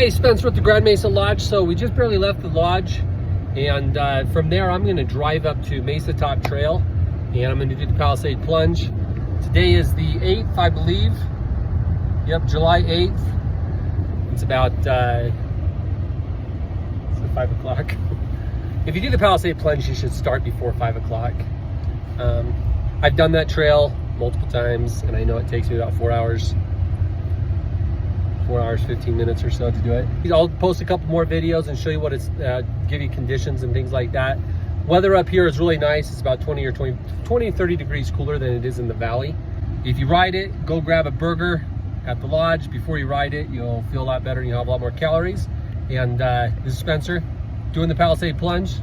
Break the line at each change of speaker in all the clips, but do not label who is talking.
Hey, Spencer with the Grand Mesa Lodge. So we just barely left the lodge, and from there I'm going to drive up to Mesa Top Trail, and I'm going to do the Palisade Plunge. Today is the 8th, I believe. Yep, July 8th. It's about 5 o'clock. If you do the Palisade Plunge, you should start before 5 o'clock. I've done that trail multiple times, and I know it takes me about 4 hours. 4 hours, 15 minutes or so to do it. I'll post a couple more videos and show you what it's, give you conditions and things like that. Weather up here is really nice. It's about 20 to 30 degrees cooler than it is in the valley. If you ride it, go grab a burger at the lodge before you ride it. You'll feel a lot better and you'll have a lot more calories. And this is Spencer doing the Palisade Plunge.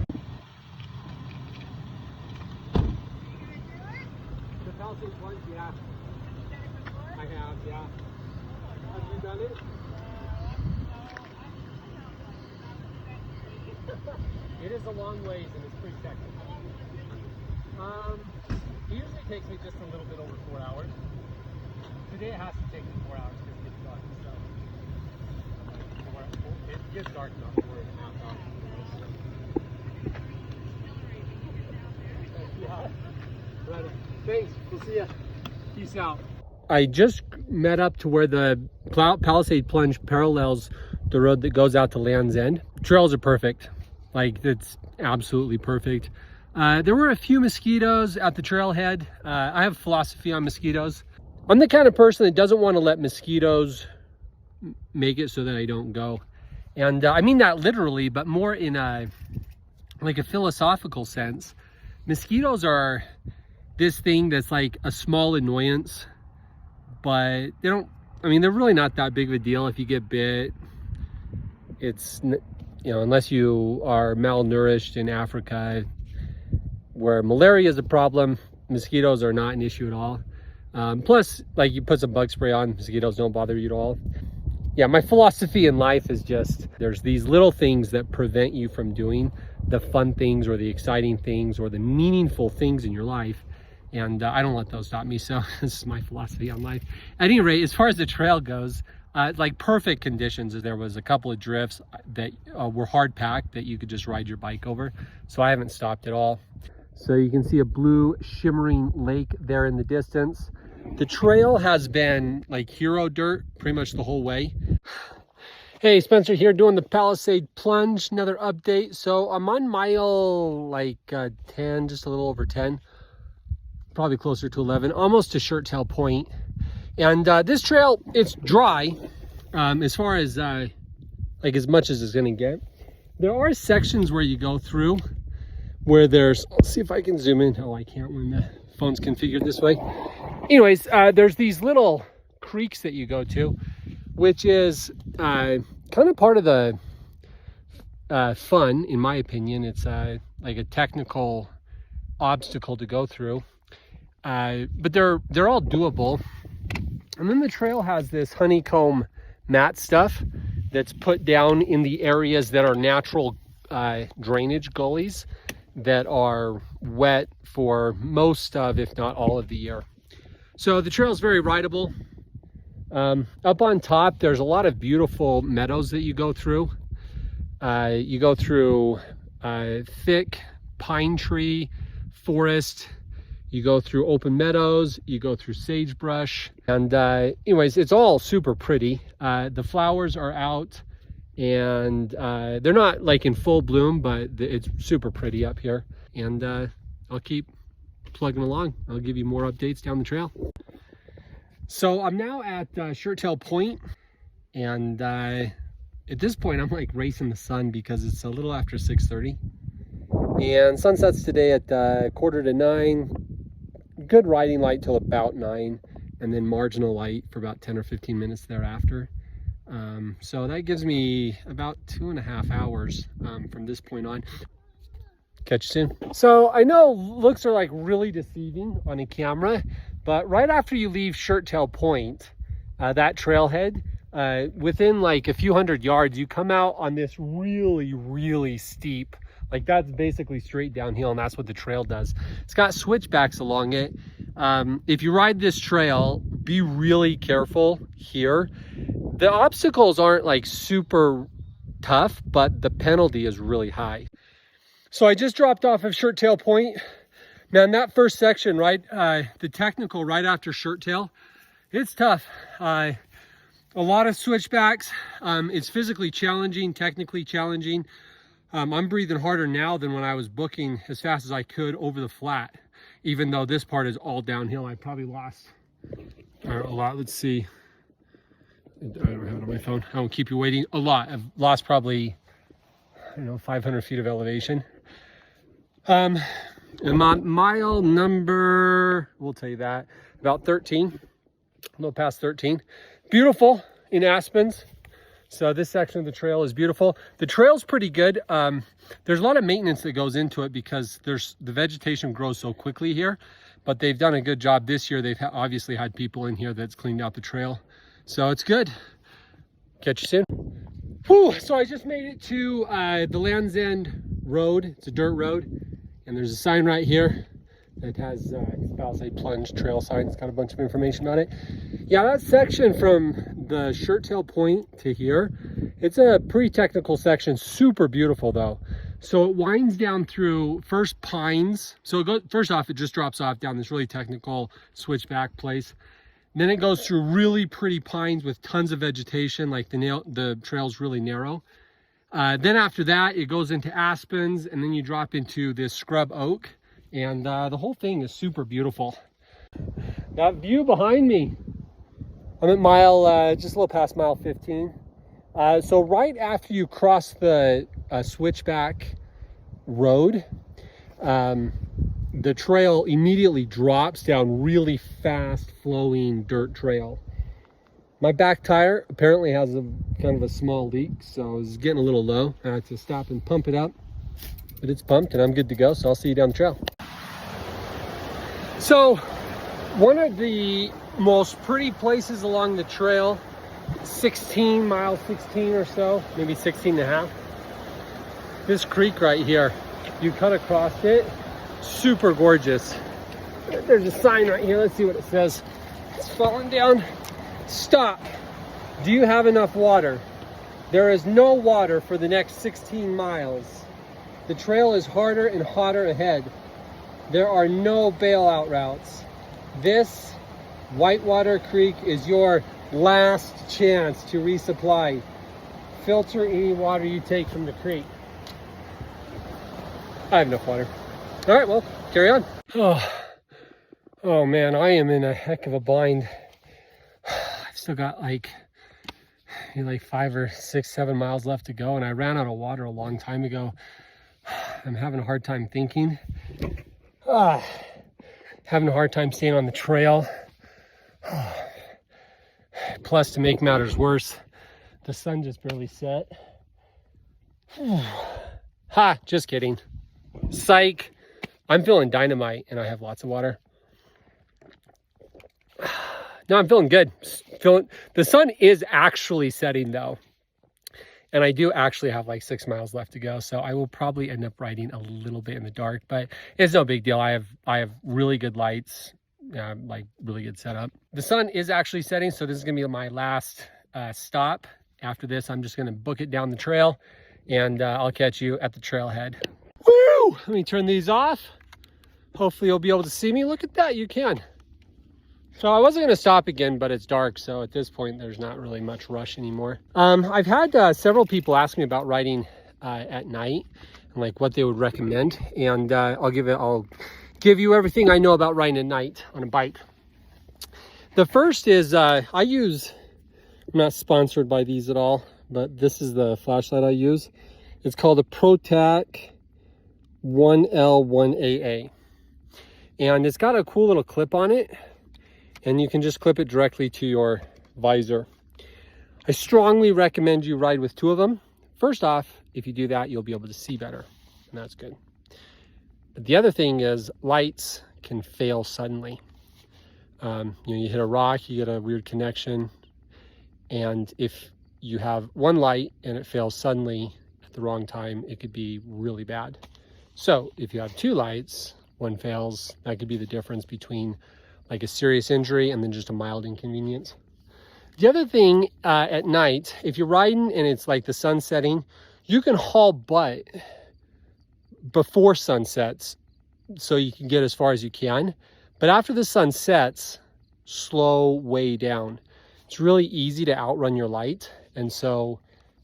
The Palisade Plunge, yeah. I have, yeah. Have you done it? It is a long ways and it's pretty technical. It usually takes me just a little bit over 4 hours. Today it has to take me 4 hours because it gets dark. So it gets dark enough for 4.5 hours. Yeah. Right. Thanks. We'll see ya. Peace out. I just met up to where the Palisade Plunge parallels the road that goes out to Land's End. Trails are perfect. Like, it's absolutely perfect. There were a few mosquitoes at the trailhead. I have a philosophy on mosquitoes. I'm the kind of person that doesn't want to let mosquitoes make it so that I don't go. And I mean that literally, but more in a philosophical sense. Mosquitoes are this thing that's like a small annoyance, but they're really not that big of a deal if you get bit. It's, unless you are malnourished in Africa where malaria is a problem, mosquitoes are not an issue at all. Plus, like, you put some bug spray on, mosquitoes don't bother you at all. Yeah, my philosophy in life is just, there's these little things that prevent you from doing the fun things or the exciting things or the meaningful things in your life. And I don't let those stop me. So this is my philosophy on life. At any rate, as far as the trail goes, like perfect conditions. There was a couple of drifts that were hard packed that you could just ride your bike over. So I haven't stopped at all. So you can see a blue shimmering lake there in the distance. The trail has been like hero dirt pretty much the whole way. Hey, Spencer here doing the Palisade Plunge, another update. So I'm on mile 10, just a little over 10, probably closer to 11, almost to Shirt Tail Point. And this trail, it's dry as far as as much as it's gonna get. There are sections where you go through where there's, let's see if I can zoom in. Oh, I can't when the phone's configured this way. Anyways, there's these little creeks that you go to, which is kind of part of the fun, in my opinion. It's like a technical obstacle to go through, but they're all doable. And then the trail has this honeycomb mat stuff that's put down in the areas that are natural drainage gullies that are wet for most of, if not all of the year. So the trail is very rideable. Up on top, there's a lot of beautiful meadows that you go through. You go through thick pine tree forest. You go through open meadows, you go through sagebrush, and anyways, it's all super pretty. The flowers are out, and they're not like in full bloom, but it's super pretty up here. And I'll keep plugging along. I'll give you more updates down the trail. So I'm now at Shirt Tail Point, and at this point I'm like racing the sun because it's a little after 6:30, and sun sets today at 8:45. Good riding light till about 9, and then marginal light for about 10 or 15 minutes thereafter. So that gives me about 2.5 hours from this point on. Catch you soon. So I know looks are like really deceiving on a camera, but right after you leave Shirt Tail Point, that trailhead, within like a few hundred yards, you come out on this really, really steep, like that's basically straight downhill, and that's what the trail does. It's got switchbacks along it. If you ride this trail, be really careful here. The obstacles aren't like super tough, but the penalty is really high. So I just dropped off of Shirt Tail Point. Man, that first section, right, the technical right after Shirt Tail, it's tough. A lot of switchbacks. It's physically challenging, technically challenging. I'm breathing harder now than when I was booking as fast as I could over the flat. Even though this part is all downhill, I probably lost a lot. Let's see. I don't have it on my phone. I won't keep you waiting. A lot. I've lost probably, I don't know, 500 feet of elevation. And my mile number, we'll tell you that, about 13. A little past 13. Beautiful in Aspens. So this section of the trail is beautiful. The trail's pretty good. There's a lot of maintenance that goes into it because the vegetation grows so quickly here, but they've done a good job this year. They've obviously had people in here that's cleaned out the trail. So it's good. Catch you soon. Whew, so I just made it to the Land's End Road. It's a dirt road. And there's a sign right here that has Palisade Plunge trail sign. It's got a bunch of information on it. Yeah, that section from the Shirt Tail Point to here, it's a pretty technical section. Super beautiful though. So it winds down through first pines. So first off, it just drops off down this really technical switchback place. Then it goes through really pretty pines with tons of vegetation, like the trail's really narrow. Then after that, it goes into aspens, and then you drop into this scrub oak, and the whole thing is super beautiful. That view behind me, I'm at mile, just a little past mile 15. So right after you cross the switchback road, the trail immediately drops down really fast flowing dirt trail. My back tire apparently has a kind of a small leak, so it's getting a little low. I have to stop and pump it up, but it's pumped and I'm good to go. So I'll see you down the trail. So one of the most pretty places along the trail, 16 or so, maybe 16 and a half. This creek right here, you cut across it, super gorgeous. There's a sign right here. Let's see what it says. It's falling down. Stop. Do you have enough water? There is no water for the next 16 miles. The trail is harder and hotter ahead. There are no bailout routes. This Whitewater Creek is your last chance to resupply. Filter any water you take from the creek. I have enough water. All right, well, carry on. Oh man, I am in a heck of a bind. I've still got like 5 or 6, 7 miles left to go, and I ran out of water a long time ago. I'm having a hard time thinking. Having a hard time staying on the trail. Plus, to make matters worse, the sun just barely set. Ha, just kidding. Psych. I'm feeling dynamite and I have lots of water. No, I'm feeling good. The sun is actually setting though. And I do actually have like 6 miles left to go. So I will probably end up riding a little bit in the dark, but it's no big deal. I have really good lights, like really good setup. The sun is actually setting. So this is gonna be my last stop. After this, I'm just gonna book it down the trail and I'll catch you at the trailhead. Woo! Let me turn these off. Hopefully you'll be able to see me. Look at that, you can. So I wasn't going to stop again, but it's dark, so at this point there's not really much rush anymore. I've had several people ask me about riding at night and like what they would recommend, and I'll give you everything I know about riding at night on a bike. The first is I'm not sponsored by these at all, but this is the flashlight I use. It's called a ProTac 1L1AA, and it's got a cool little clip on it. And you can just clip it directly to your visor. I strongly recommend you ride with 2 of them. First off, if you do that, you'll be able to see better, and that's good. But the other thing is lights can fail suddenly. You hit a rock, you get a weird connection, and if you have one light and it fails suddenly at the wrong time, it could be really bad. So if you have 2 lights, one fails, that could be the difference between like a serious injury and then just a mild inconvenience. The other thing at night, if you're riding and it's like the sun setting, you can haul butt before sunsets so you can get as far as you can. But after the sun sets, slow way down. It's really easy to outrun your light. And so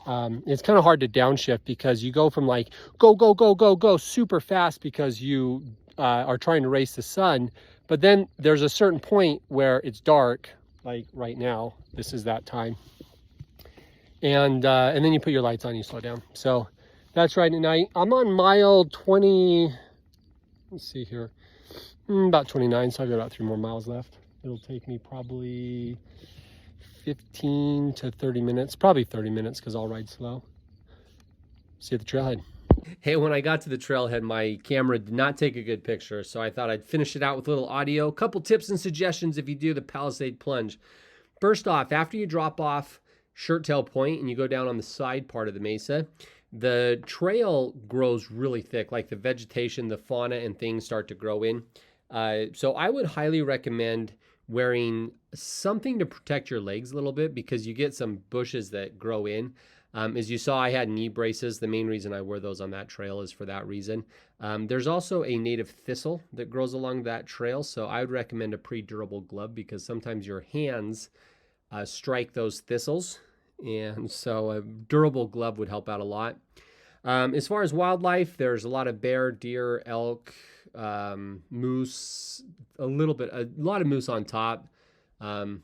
it's kind of hard to downshift because you go from like go, go, go, go, go super fast because you are trying to race the sun. But then there's a certain point where it's dark, like right now. This is that time. And then you put your lights on, you slow down. So that's riding at night. I'm on mile 20, let's see here, about 29, so I've got about 3 more miles left. It'll take me probably 15 to 30 minutes, probably 30 minutes because I'll ride slow. See you at the trailhead. Hey, when I got to the trailhead, my camera did not take a good picture, so I thought I'd finish it out with a little audio. Couple tips and suggestions if you do the Palisade Plunge. First off, after you drop off Shirt Tail Point and you go down on the side part of the mesa, the trail grows really thick, like the vegetation, the fauna and things start to grow in. So I would highly recommend wearing something to protect your legs a little bit because you get some bushes that grow in. As you saw, I had knee braces. The main reason I wear those on that trail is for that reason. There's also a native thistle that grows along that trail, so I would recommend a pretty durable glove because sometimes your hands strike those thistles, and so a durable glove would help out a lot. As far as wildlife, there's a lot of bear, deer, elk, moose, a lot of moose on top, a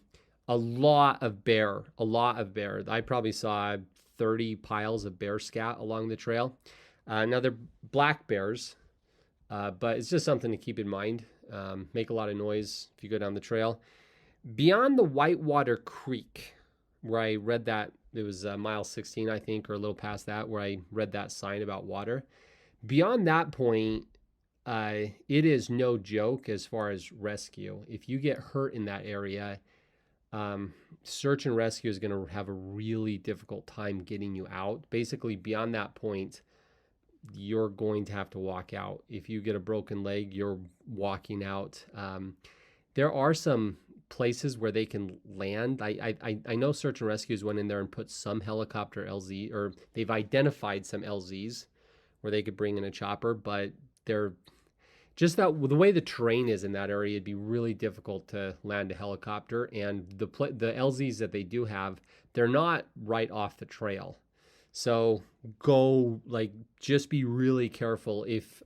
lot of bear. I probably saw 30 piles of bear scat along the trail. Now they're black bears, but it's just something to keep in mind. Make a lot of noise if you go down the trail. Beyond the Whitewater Creek, where I read that, it was mile 16, I think, or a little past that, where I read that sign about water. Beyond that point, it is no joke as far as rescue. If you get hurt in that area, search and rescue is going to have a really difficult time getting you out. Basically, beyond that point, you're going to have to walk out. If you get a broken leg, you're walking out. There are some places where they can land. I know search and rescues went in there and put some helicopter LZ, or they've identified some LZs where they could bring in a chopper, but they're just that the way the terrain is in that area, it'd be really difficult to land a helicopter. And the LZs that they do have, they're not right off the trail. So just be really careful. If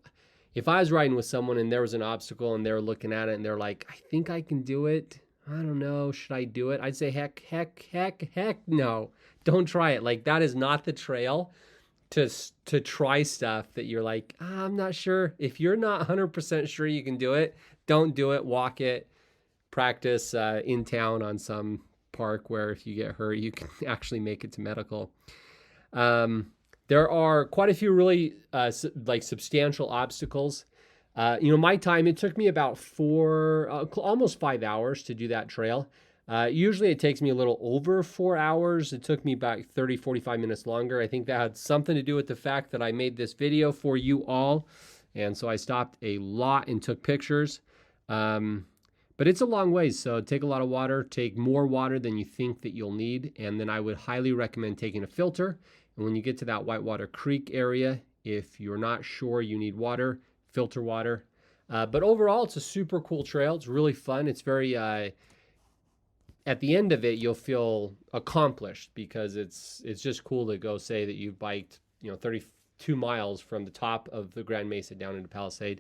I was riding with someone and there was an obstacle and they're looking at it and they're like, I think I can do it, I don't know, should I do it? I'd say heck no, don't try it. Like, that is not the trail to try stuff that you're like, I'm not sure. If you're not 100% sure you can do it, don't do it. Walk it. Practice in town on some park where if you get hurt, you can actually make it to medical. There are quite a few really substantial obstacles. My time, it took me about almost 5 hours to do that trail. Usually it takes me a little over 4 hours. It took me about 30, 45 minutes longer. I think that had something to do with the fact that I made this video for you all. And so I stopped a lot and took pictures. But it's a long ways, so take a lot of water, take more water than you think that you'll need. And then I would highly recommend taking a filter. And when you get to that Whitewater Creek area, if you're not sure you need water, filter water. But overall, it's a super cool trail. It's really fun. It's very, at the end of it, you'll feel accomplished because it's just cool to go say that you've biked, 32 miles from the top of the Grand Mesa down into Palisade.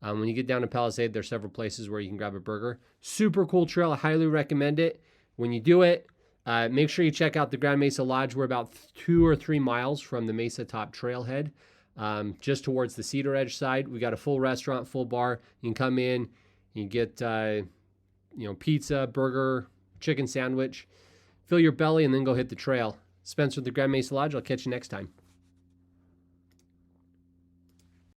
When you get down to Palisade, there's several places where you can grab a burger. Super cool trail. I highly recommend it. When you do it, make sure you check out the Grand Mesa Lodge. We're about 2 or 3 miles from the Mesa Top Trailhead, just towards the Cedar Edge side. We got a full restaurant, full bar. You can come in, you get pizza, burger, chicken sandwich, fill your belly, and then go hit the trail. Spencer at the Grand Mesa Lodge. I'll catch you next time.